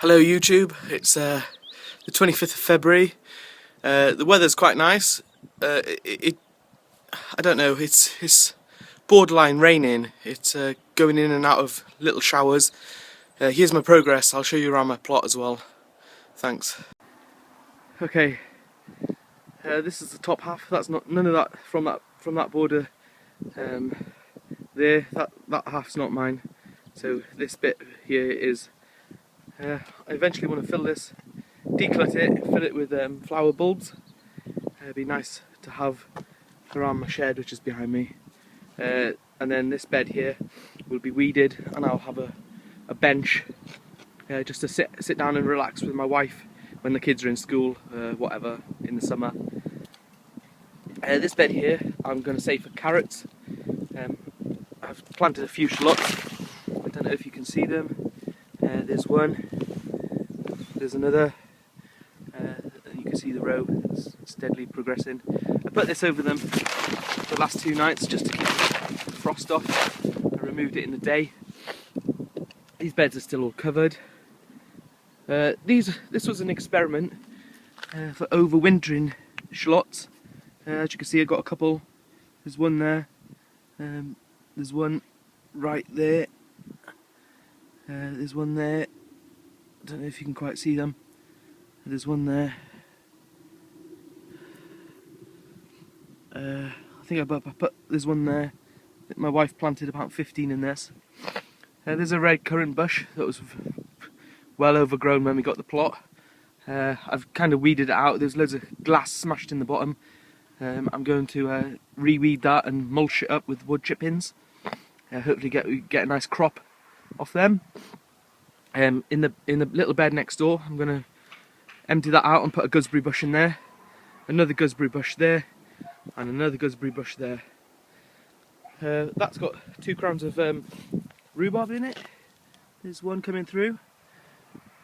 Hello YouTube, it's the 25th of February. The weather's quite nice. I don't know, it's borderline raining. It's going in and out of little showers. Here's my progress. I'll show you around my plot as well. Thanks. Okay, this is the top half. That's not none of that from that border there. That half's not mine. So this bit here is. I eventually want to fill this, declut it, fill it with flower bulbs. It'd be nice to have around my shed, which is behind me. And then this bed here will be weeded, and I'll have a bench just to sit down and relax with my wife when the kids are in school, whatever, in the summer. This bed here I'm going to save for carrots. I've planted a few shallots. I don't know if you can see them. There's one, there's another, you can see the row steadily progressing. I put this over them the last 2 nights just to keep the frost off. I removed it in the day. These beds are still all covered. This was an experiment for overwintering shallots. As you can see, I've got a couple. There's one there, there's one right there. There's one there, I don't know if you can quite see them. There's one there. I think I put there's one there. My wife planted about 15 in this. There's a red currant bush that was well overgrown when we got the plot. I've kind of weeded it out. There's loads of glass smashed in the bottom. I'm going to reweed that and mulch it up with wood chippings. Hopefully get a nice crop off them. In the little bed next door, I'm going to empty that out and put a gooseberry bush in there, another gooseberry bush there, and another gooseberry bush there. That's got 2 crowns of rhubarb in it. There's one coming through.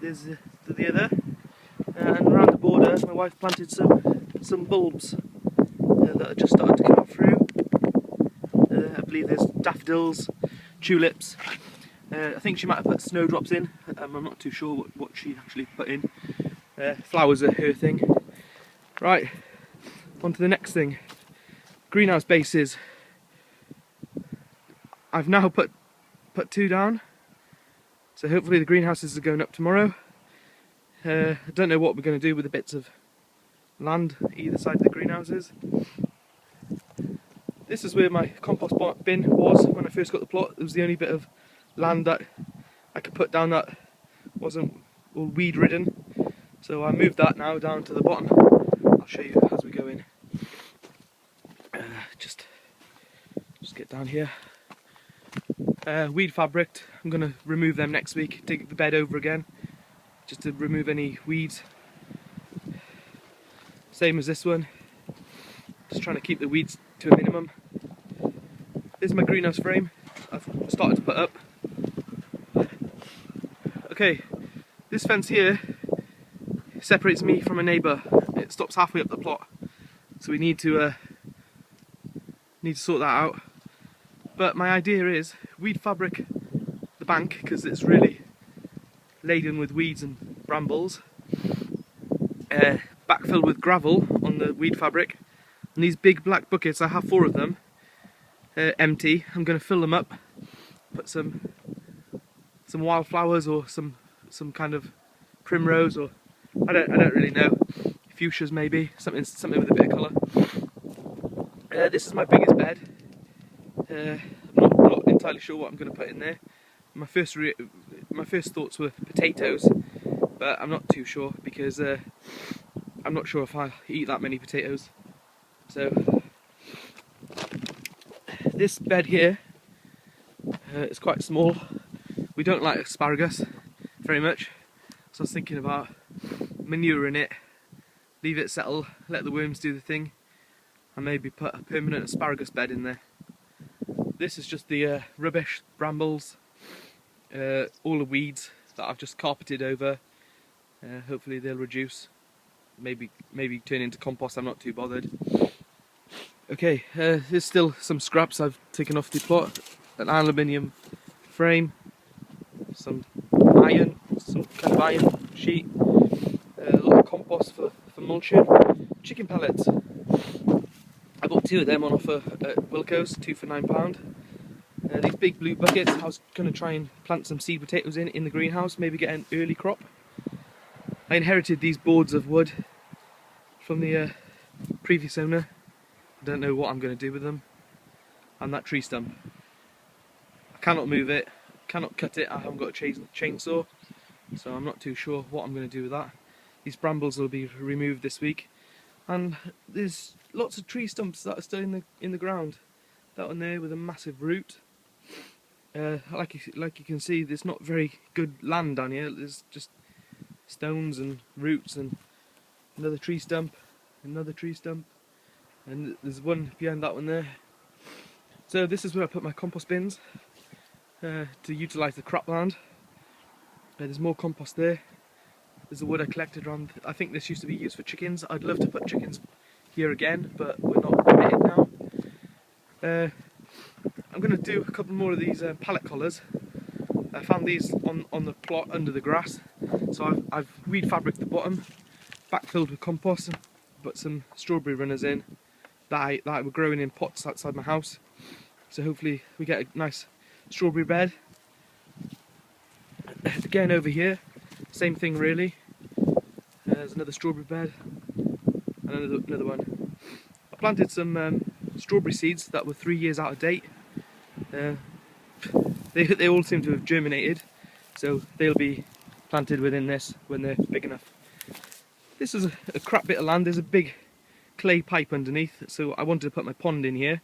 There's the other, and around the border, my wife planted some bulbs that are just starting to come through. I believe there's daffodils, tulips. I think she might have put snowdrops in. I'm not too sure what she actually put in. Flowers are her thing. Right, on to the next thing. Greenhouse bases. I've now put 2 down. So hopefully the greenhouses are going up tomorrow. I don't know what we're going to do with the bits of land either side of the greenhouses. This is where my compost bin was when I first got the plot. It was the only bit of land that I could put down that wasn't all weed ridden, so I moved that now down to the bottom. I'll show you as we go in. Just get down here. Weed fabric, I'm going to remove them next week, take the bed over again just to remove any weeds. Same as this one, just trying to keep the weeds to a minimum. This is my greenhouse frame I've started to put up. Okay, this fence here separates me from a neighbour. It stops halfway up the plot, so we need to sort that out. But my idea is weed fabric the bank because it's really laden with weeds and brambles. Backfill with gravel on the weed fabric, and these big black buckets, I have 4 of them, empty. I'm going to fill them up, put some wildflowers or some kind of primrose, or I don't really know, fuchsias maybe, something with a bit of colour. This is my biggest bed. I'm not entirely sure what I'm going to put in there. My first thoughts were potatoes, but I'm not too sure because I'm not sure if I eat that many potatoes. So this bed here is quite small. We don't like asparagus very much, so I was thinking about manuring it, leave it settle, let the worms do the thing, and maybe put a permanent asparagus bed in there. This is just the rubbish, brambles, all the weeds that I've just carpeted over. Hopefully they'll reduce, maybe turn into compost. I'm not too bothered. Okay, there's still some scraps I've taken off the plot, an aluminium frame, some iron, some kind of iron sheet, a lot of compost for mulching, chicken pellets. I bought 2 of them on offer at Wilco's, 2 for £9. These big blue buckets, I was going to try and plant some seed potatoes in the greenhouse, maybe get an early crop. I inherited these boards of wood from the previous owner. I don't know what I'm going to do with them. And that tree stump. I cannot move it, cannot cut it, I haven't got a chainsaw, so I'm not too sure what I'm going to do with that. These brambles will be removed this week. And there's lots of tree stumps that are still in the ground. That one there with a massive root. Like you can see, there's not very good land down here. There's just stones and roots, and another tree stump, another tree stump, and there's one behind that one there. So this is where I put my compost bins to utilise the cropland. There's more compost there. There's the wood I collected around. I think this used to be used for chickens. I'd love to put chickens here again, but we're not permitted now. I'm going to do a couple more of these pallet collars. I found these on the plot under the grass, so I've weed fabric the bottom, backfilled with compost, and put some strawberry runners in that I were growing in pots outside my house. So hopefully we get a nice strawberry bed. Again over here, same thing really. There's another strawberry bed and another one. I planted some strawberry seeds that were 3 years out of date. They all seem to have germinated, so they'll be planted within this when they're big enough. This is a crap bit of land. There's a big clay pipe underneath, so I wanted to put my pond in here,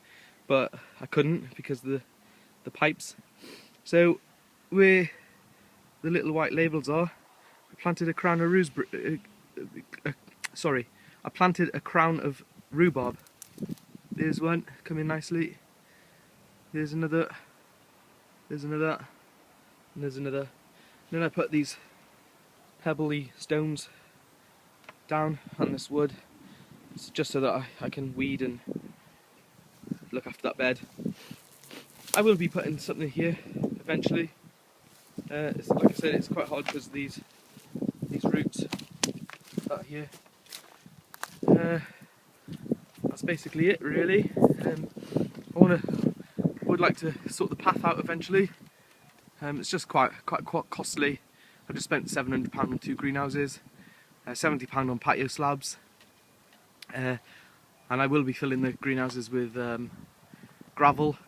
but I couldn't because of the pipes. So where the little white labels are, I planted a crown of I planted a crown of rhubarb. There's one coming nicely. There's another. There's another. And there's another. And then I put these pebbly stones down on this wood. It's just so that I can weed and look after that bed. I will be putting something here eventually. Like I said, it's quite hard because of these roots out here. That's basically it really. I would like to sort the path out eventually. It's just quite costly. I've just spent £700 on 2 greenhouses, £70 on patio slabs, and I will be filling the greenhouses with gravel,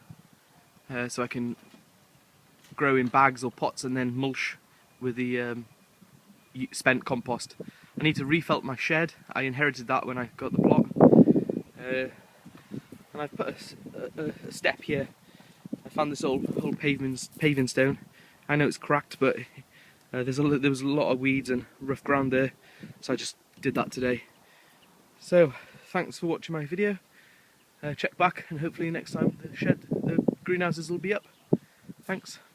so I can grow in bags or pots and then mulch with the spent compost. I need to refelt my shed. I inherited that when I got the plot, and I've put a step here. I found this old paving stone. I know it's cracked, but there was a lot of weeds and rough ground there, so I just did that today. So thanks for watching my video. Check back, and hopefully next time the greenhouses will be up. Thanks.